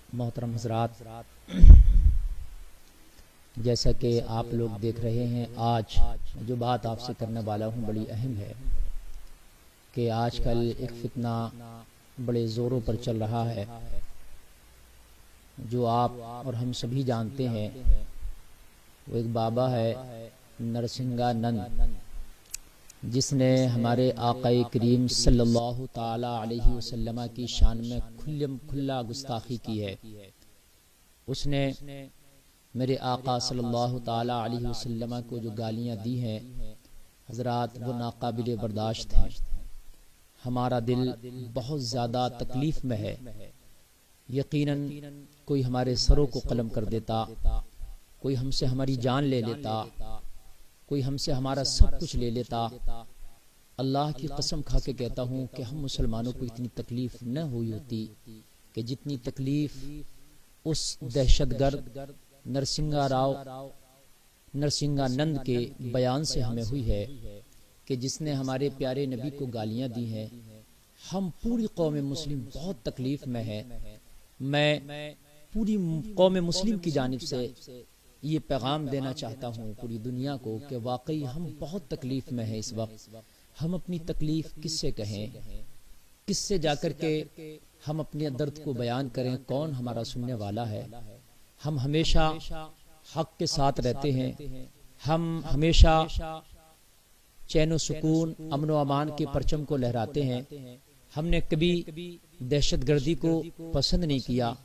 मोहतरम हज़रात, जैसा कि आप लोग देख रहे हैं, आज जो बात आपसे करने वाला हूँ बड़ी अहम है कि आजकल एक फितना बड़े ज़ोरों पर चल रहा है, जो आप और हम सभी जानते हैं। वो एक बाबा है नरसिंहानंद, जिसने हमारे आक़ाए करीम सल्लल्लाहु ताला अलैहि वसल्लम की शान में खुल्ला गुस्ताखी की है। उसने मेरे आका सल्लल्लाहु ताला अलैहि वसल्लम को जो गालियाँ दी हैं हज़रात, वो नाकाबिले बर्दाश्त हैं। हमारा दिल बहुत ज़्यादा तकलीफ़ में है। यकीनन कोई हमारे सरों को कलम कर देता, कोई हमसे हमारी जान ले लेता, कोई हमसे हमारा सब कुछ ले लेता। अल्लाह की कसम खा के कहता हूँ कि हम मुसलमानों को इतनी तकलीफ़ न हुई होती कि जितनी तकलीफ़ उस दहशतगर्द नरसिंहानंद के बयान से हमें हुई है कि जिसने हमारे प्यारे नबी को गालियाँ दी हैं। हम पूरी कौम मुस्लिम बहुत तकलीफ़ में है। मैं पूरी कौम मुस्लिम की जानिब से ये पैगाम देना चाहता हूँ पूरी दुनिया को कि वाकई हम बहुत तकलीफ़ में हैं इस वक्त। हम अपनी तकलीफ़ किससे कहें, किससे जाकर के हम अपने दर्द को बयान करें? कौन हमारा सुनने वाला है? हम हमेशा हक के साथ रहते हैं। हम हमेशा चैन व सुकून, अमन व अमान के परचम को लहराते हैं। हमने कभी दहशतगर्दी को पसंद नहीं किया।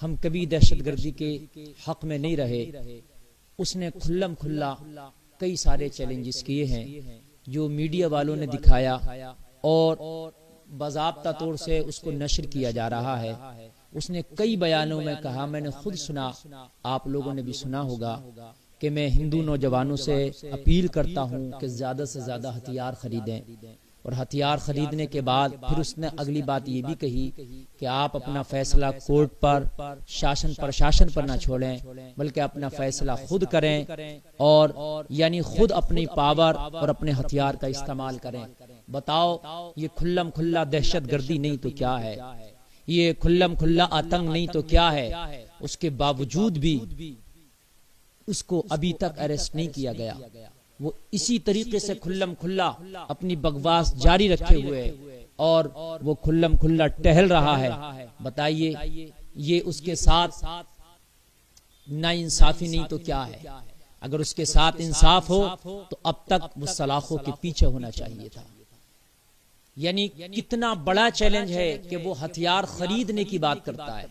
हम कभी दहशतगर्दी के हक में नहीं रहे। उसने खुल्लम खुल्ला कई सारे चैलेंजेस किए हैं जो मीडिया वालों ने दिखाया और बाज़ाब्ता तौर से उसको नशर किया जा रहा है। उसने कई बयानों में कहा, मैंने खुद सुना, आप लोगों ने भी सुना होगा, कि मैं हिंदू नौजवानों से अपील करता हूँ कि ज़्यादा से ज़्यादा हथियार खरीदें। और हथियार खरीदने के बाद फिर उसने अगली बात ये भी कही कि आप अपना फैसला कोर्ट पर, शासन प्रशासन पर ना छोड़ें, बल्कि अपना फैसला खुद करें और यानी खुद अपनी पावर और अपने हथियार का इस्तेमाल करें। बताओ, ये खुल्लम खुल्ला दहशतगर्दी नहीं तो क्या है? ये खुल्लम खुल्ला आतंक नहीं तो क्या है? उसके बावजूद भी उसको अभी तक अरेस्ट नहीं किया गया। वो इसी तरीके से खुल्लम खुल्ला अपनी बकवास जारी रखे हुए और वो खुल्लम खुल्ला टहल रहा है। बताइए, ये उसके साथ नाइंसाफी नहीं तो क्या है? अगर उसके साथ इंसाफ हो तो अब तक वो सलाखों के पीछे होना चाहिए था। यानी कितना बड़ा चैलेंज है कि वो हथियार खरीदने की बात करता है,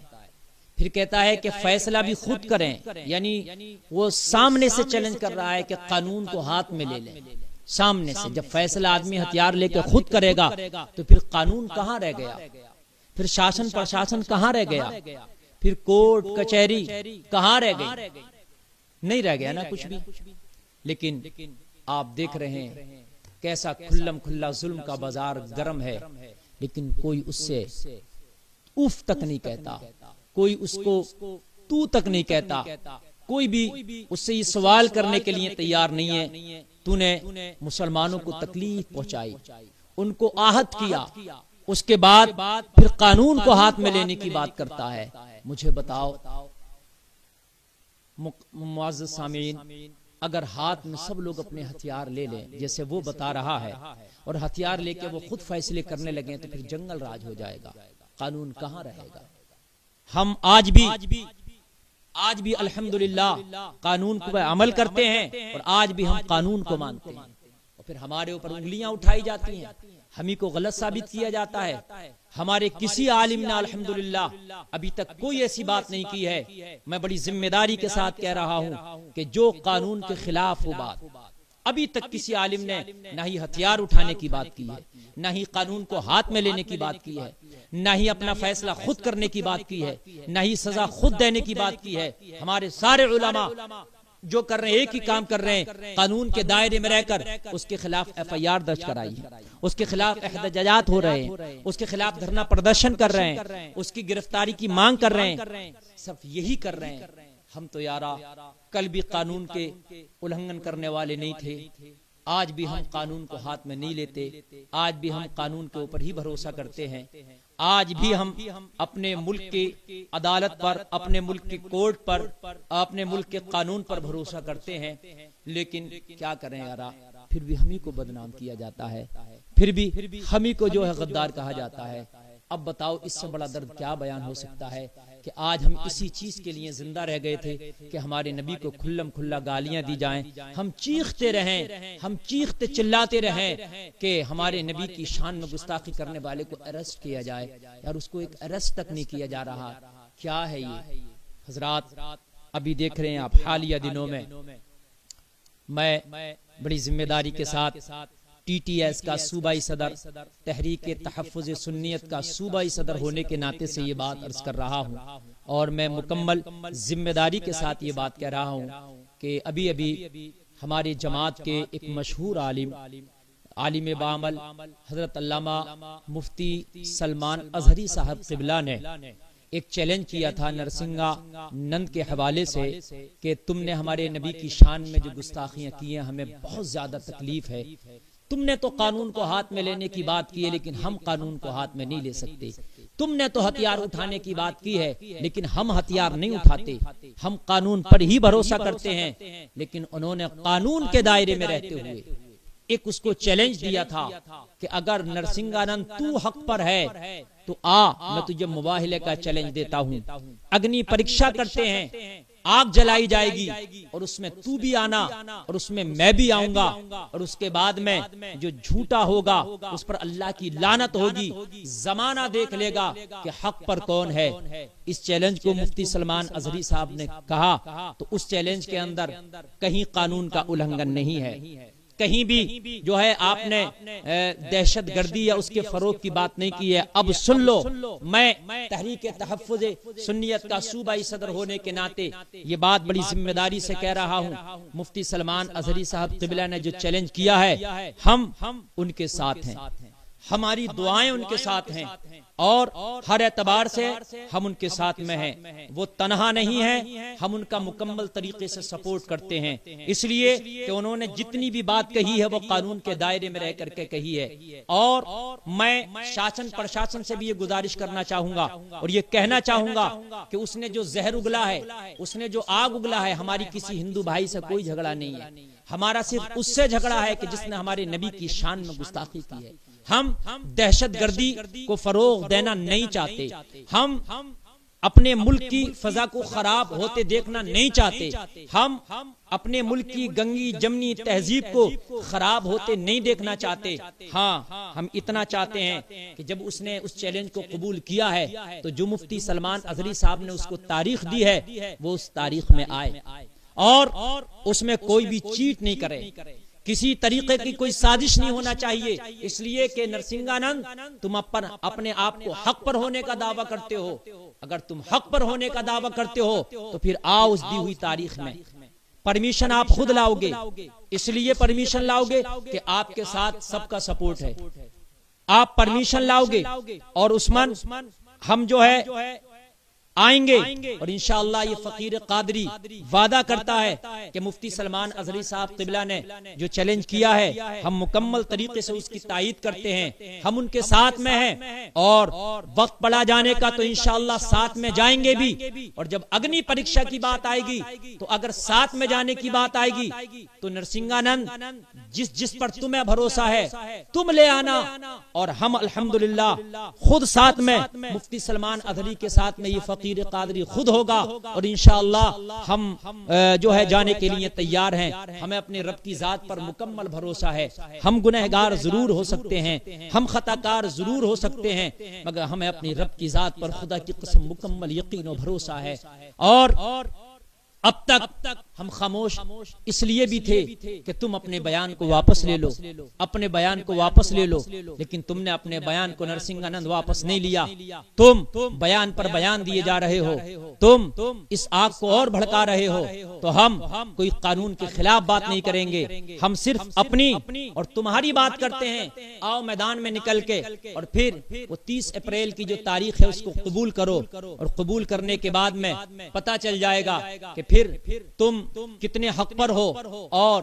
फिर कहता है कि फैसला भी खुद करें। यानी वो सामने से चैलेंज कर रहा है कि कानून को हाथ में ले लें। सामने से जब फैसला आदमी हथियार लेकर खुद करेगा तो फिर कानून कहाँ रह गया? फिर शासन प्रशासन कहाँ रह गया? फिर कोर्ट कचहरी कहाँ रह गई? नहीं रह गया ना कुछ भी। लेकिन आप देख रहे हैं कैसा खुल्लम खुल्ला जुल्म का बाजार गर्म है, लेकिन कोई उससे उफ तक नहीं कहता, कोई उसको तू तक नहीं कहता, कोई भी उससे ये सवाल करने के लिए तैयार नहीं है। तूने मुसलमानों को तकलीफ पहुंचाई, उनको आहत किया, उसके बाद फिर कानून को हाथ में लेने की बात करता है। मुझे बताओ मुअज़्ज़ज़ सामीन, अगर हाथ में सब लोग अपने हथियार ले लें जैसे वो बता रहा है और हथियार लेके वो खुद फैसले करने लगे तो फिर जंगल राज हो जाएगा, कानून कहाँ रहेगा? हम आज भी अल्हम्दुलिल्लाह कानून को अमल करते हैं और आज भी हम कानून को मानते हैं और फिर हमारे ऊपर उंगलियां उठाई जाती हैं, हमी को गलत साबित किया जाता है। हमारे किसी आलिम ने अल्हम्दुलिल्लाह अभी तक कोई ऐसी बात नहीं की है। मैं बड़ी जिम्मेदारी के साथ कह रहा हूं कि जो कानून के खिलाफ हो बात, अभी तक किसी आलिम ने ना ही हथियार उठाने की बात की है, ना ही कानून को हाथ में लेने की बात की है, ना ही अपना फैसला खुद करने की बात की है, ना ही सजा खुद देने की बात की है। हमारे सारे उलमा जो कर रहे हैं एक ही काम कर रहे हैं, कानून के दायरे में रहकर उसके खिलाफ FIR दर्ज कराई है, उसके खिलाफ एहतजाजात हो रहे हैं, उसके खिलाफ धरना प्रदर्शन कर रहे हैं, उसकी गिरफ्तारी की मांग कर रहे हैं। सब यही कर रहे हैं। हम तो यारा कल भी कानून के उल्लंघन करने वाले नहीं थे, आज भी हम कानून को हाथ में नहीं लेते, आज भी हम कानून के ऊपर ही भरोसा करते हैं। आज भी हम अपने मुल्क की अदालत पर, अपने मुल्क की कोर्ट पर, अपने मुल्क के कानून पर भरोसा करते हैं, लेकिन क्या करें यारा, फिर भी हम ही को बदनाम किया जाता है, फिर भी हम ही को जो है गद्दार कहा जाता है। अब बताओ इससे बड़ा दर्द क्या बयान हो सकता है कि आज हम इसी चीज के लिए जिंदा रह गए थे कि हमारे नबी को खुल्लम खुल्ला गालियां दी जाएं, हम चीखते रहें, हम चीखते चिल्लाते रहें कि हमारे नबी की शान में गुस्ताखी करने वाले को अरेस्ट किया जाए। यार उसको एक अरेस्ट तक नहीं किया जा रहा, क्या है ये हजरात। अभी देख रहे हैं आप, हालिया दिनों में मैं बड़ी जिम्मेदारी के साथ TTS का सूबाई सदर, तहरीक तहफ़्फ़ुज़ सुन्नियत का सूबाई सदर होने के नाते से ये बात अर्ज कर रहा हूँ, और मैं मुकम्मल जिम्मेदारी के साथ ये बात कह रहा हूँ कि अभी अभी हमारे जमात के एक मशहूर आलिम बामल हजरत अल्लामा मुफ्ती सलमान अजहरी साहब क़िबला ने एक चैलेंज किया था नरसिंगा नंद के हवाले से कि तुमने हमारे नबी की शान में जो गुस्ताखियां की हैं, हमें बहुत ज्यादा तकलीफ है। तुमने तो कानून को हाथ में लेने की बात की है, लेकिन हम कानून को हाथ में नहीं ले सकते। तुमने तो हथियार उठाने की बात की है, लेकिन हम हथियार नहीं उठाते, हम कानून पर ही भरोसा करते हैं। लेकिन उन्होंने कानून के दायरे में रहते हुए एक उसको चैलेंज दिया था कि अगर नरसिंगानंद तू हक पर है तो मैं तुझे मुबाहिले का चैलेंज देता हूँ। अग्नि परीक्षा करते हैं, आग जलाई जाएगी और उसमें तू भी आना और उसमें मैं भी आऊंगा, और उसके बाद में जो झूठा होगा उस पर अल्लाह की लानत होगी। जमाना देख लेगा कि हक पर कौन है। इस चैलेंज को मुफ्ती सलमान अजहरी साहब ने कहा, तो उस चैलेंज के अंदर कहीं कानून का उल्लंघन नहीं है, कहीं भी जो है आपने दहशत गर्दी या उसके फरोग की बात नहीं की है। अब सुन लो, मैं तहरीक तहफ़्फ़ुज़ सुन्नियत का सूबाई सदर होने के नाते ये बात बड़ी जिम्मेदारी से कह रहा हूँ। मुफ्ती सलमान अजहरी साहब क़िबला ने जो चैलेंज किया है, हम उनके साथ हैं, हमारी दुआएं उनके साथ हैं, और हर एतबार से हम उनके साथ में हैं। वो तनहा नहीं है, हम उनका मुकम्मल तरीके से सपोर्ट करते हैं, इसलिए कि उन्होंने जितनी भी बात कही है वो कानून के दायरे में रह करके कही है। और मैं शासन प्रशासन से भी ये गुजारिश करना चाहूंगा और ये कहना चाहूंगा कि उसने जो जहर उगला है, उसने जो आग उगला है, हमारी किसी हिंदू भाई से कोई झगड़ा नहीं है, हमारा सिर्फ उससे झगड़ा है कि जिसने हमारे नबी की शान में गुस्ताखी की है। हम दहशत गर्दी को फरोग देना नहीं चाहते, हम अपने मुल्क की फजा को खराब होते देखना नहीं चाहते, हम अपने मुल्क की गंगी जमनी तहजीब को खराब होते नहीं देखना चाहते। हाँ, हम इतना चाहते हैं कि जब उसने उस चैलेंज को कबूल किया है तो जो मुफ्ती सलमान अजहरी साहब ने उसको तारीख दी है वो उस तारीख में आए और उसमें कोई भी चीट नहीं करे, किसी तरीके की कोई साजिश नहीं होना चाहिए। इसलिए कि नरसिंगानंद, तुम अपने आप को हक पर होने का दावा करते हो, अगर तुम हक पर होने का दावा करते हो तो फिर आओ उस दी हुई तारीख में। परमिशन आप खुद लाओगे, इसलिए परमिशन लाओगे कि आपके साथ सबका सपोर्ट है, आप परमिशन लाओगे और उस्मान हम जो है आएंगे और इंशाअल्लाह ये फकीर कादरी वादा करता है कि मुफ्ती सलमान अजहरी साहब क़िबला ने जो चैलेंज किया है, हम मुकम्मल तरीके से उसकी तायीद करते हैं, हम उनके साथ में हैं और वक्त पड़ा जाने का तो इंशाअल्लाह साथ में जाएंगे भी। और जब अग्नि परीक्षा की बात आएगी तो अगर साथ में जाने की बात आएगी तो नरसिंगानंद जिस पर तुम्हें भरोसा है तुम ले आना, और हम अल्हम्दुलिल्लाह खुद साथ में मुफ्ती सलमान अजहरी के साथ में ये फकीर कादरी खुद होगा और इंशाअल्लाह हम जो है जाने के लिए तैयार हैं। हमें अपने रब की जात पर मुकम्मल भरोसा है। हम गुनहगार जरूर हो सकते हैं, हम खताकार जरूर हो सकते हैं, मगर हमें अपनी रब की जात पर खुदा की कसम मुकम्मल यकीन और भरोसा है। और अब तक हम खामोश इसलिए भी थे कि तुम अपने बयान को वापस ले लो, अपने बयान को वापस ले लो, लेकिन तुमने अपने बयान को नरसिंगानंद वापस नहीं लिया। तुम बयान पर बयान दिए जा रहे हो, तुम इस आग को और भड़का रहे हो। तो हम कोई कानून के खिलाफ बात नहीं करेंगे, हम सिर्फ अपनी और तुम्हारी बात करते हैं। आओ मैदान में निकल के और फिर वो 30 अप्रैल की जो तारीख है उसको कबूल करो, और कबूल करने के बाद में पता चल जाएगा कि फिर तुम कितने हक पर हो और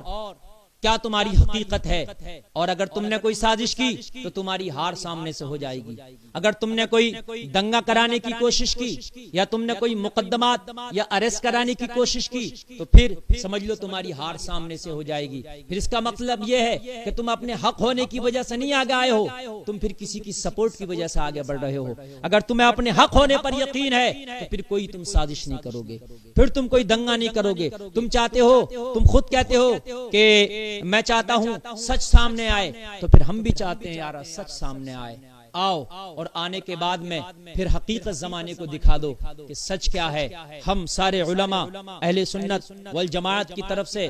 क्या तुम्हारी हकीकत है। और अगर तुमने कोई साजिश की तो तुम्हारी हार सामने से हो जाएगी। अगर तुमने कोई दंगा कराने की कोशिश की या तुमने कोई मुकदमात या अरेस्ट कराने की कोशिश की तो फिर समझ लो तुम्हारी हार सामने से हो जाएगी। फिर इसका मतलब यह है कि तुम अपने हक होने की वजह से नहीं आगे आए हो, तुम फिर किसी की सपोर्ट की वजह से आगे बढ़ रहे हो। अगर तुम्हें अपने हक होने पर यकीन है तो फिर कोई तुम साजिश नहीं करोगे, फिर तुम कोई दंगा नहीं करोगे। तुम चाहते हो, तुम खुद कहते हो कि मैं चाहता हूं सच सामने आए, तो फिर हम भी चाहते हैं यार सच सामने आए। आओ और आने के बाद में फिर हकीकत जमाने को दिखा दो कि सच क्या है। हम सारे उलमा अहले सुन्नत वल जमात की तरफ से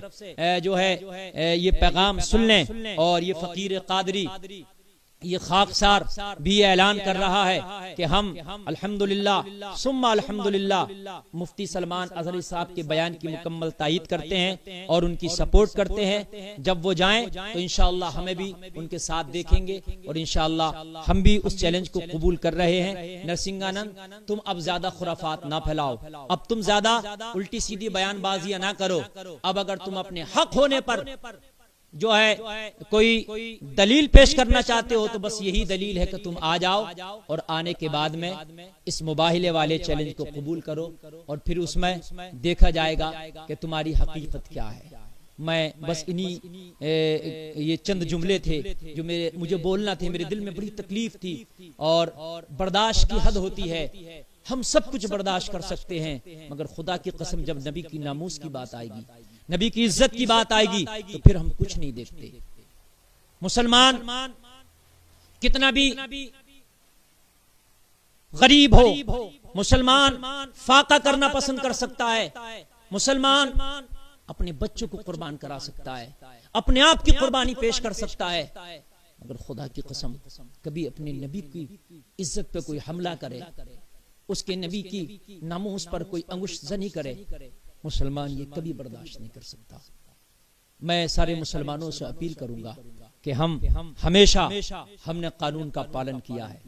जो है ये पैगाम सुन लें। और ये फकीर कादरी ये खाकसार भी ऐलान कर रहा है कि हम अल्हम्दुलिल्लाह सुम्मा अल्हम्दुलिल्लाह मुफ्ती सलमान अजहरी साहब के बयान की मुकम्मल तायीद करते हैं और उनकी सपोर्ट करते हैं। जब वो जाएं तो इंशाअल्लाह हमें भी उनके साथ देखेंगे और इंशाअल्लाह हम भी उस चैलेंज को कबूल कर रहे हैं। नरसिंहानंद, तुम अब ज्यादा खुराफात ना फैलाओ, अब तुम ज्यादा उल्टी सीधी बयानबाजियां ना करो। अब अगर तुम अपने हक होने पर जो है कोई दलील पेश करना चाहते हो तो बस यही दलील है कि तुम आ जाओ और आने के बाद में इस मुबाहिले वाले चैलेंज को कबूल करो और फिर उसमें देखा जाएगा कि तुम्हारी हकीकत क्या है। मैं बस इन्हीं ये चंद जुमले थे जो मुझे बोलना थे। मेरे दिल में बड़ी तकलीफ थी और बर्दाश्त की हद होती है। हम सब कुछ बर्दाश्त कर सकते हैं मगर खुदा की कसम जब नबी की नामूस की बात आएगी, नबी की इज्जत की बात आएगी तो फिर हम कुछ नहीं देखते। मुसलमान कितना भी गरीब हो, मुसलमान फाका करना पसंद कर सकता है, मुसलमान अपने बच्चों को कुर्बान करा सकता है, अपने आप की कुर्बानी पेश कर सकता है, मगर खुदा की कसम कभी अपने नबी की इज्जत पे कोई हमला करे, उसके नबी की नामूस पर कोई अंगुश जनी करे, मुसलमान ये कभी बर्दाश्त नहीं कर सकता। मैं सारे मुसलमानों से अपील करूंगा कि हम हमेशा हमने कानून का पालन किया है,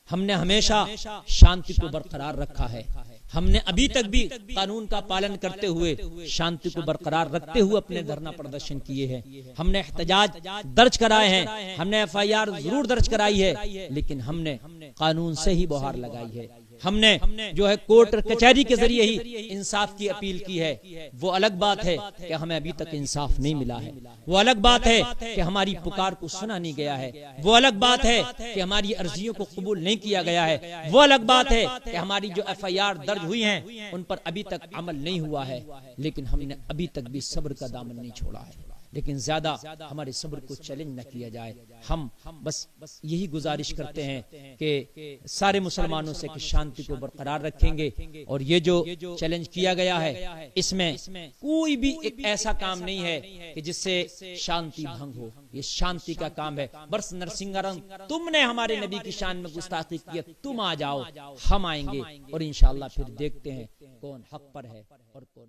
हमने हमेशा शांति को बरकरार रखा है, हमने अभी तक भी कानून का पालन करते हुए शांति को बरकरार रखते हुए अपने धरना प्रदर्शन किए हैं, हमने एहतजाज दर्ज कराए हैं, हमने FIR जरूर दर्ज कराई है, लेकिन हमने कानून से ही बुहार लगाई है। हमने जो है कोर्ट कचहरी के जरिए ही इंसाफ की अपील की है। वो अलग बात है कि हमें अभी तक इंसाफ नहीं मिला है, वो अलग बात है कि हमारी पुकार को सुना नहीं गया है, वो अलग बात है कि हमारी अर्जियों को कबूल नहीं किया गया है, वो अलग बात है कि हमारी जो FIR दर्ज हुई हैं उन पर अभी तक अमल नहीं हुआ है। लेकिन हमने अभी तक भी सब्र का दामन नहीं छोड़ा है। लेकिन ज्यादा हमारे सब्र को चैलेंज न किया जाए। हम बस यही गुजारिश करते हैं कि सारे मुसलमानों से कि शांति को बरकरार रखेंगे और ये जो चैलेंज किया गया है इसमें कोई भी एक ऐसा काम नहीं है कि जिससे शांति भंग हो। ये शांति का काम है। बस नरसिंहानंद, तुमने हमारे नबी की शान में गुस्ताखी की, तुम आ जाओ, हम आएंगे और इंशाअल्लाह फिर देखते हैं कौन हक पर है और कौन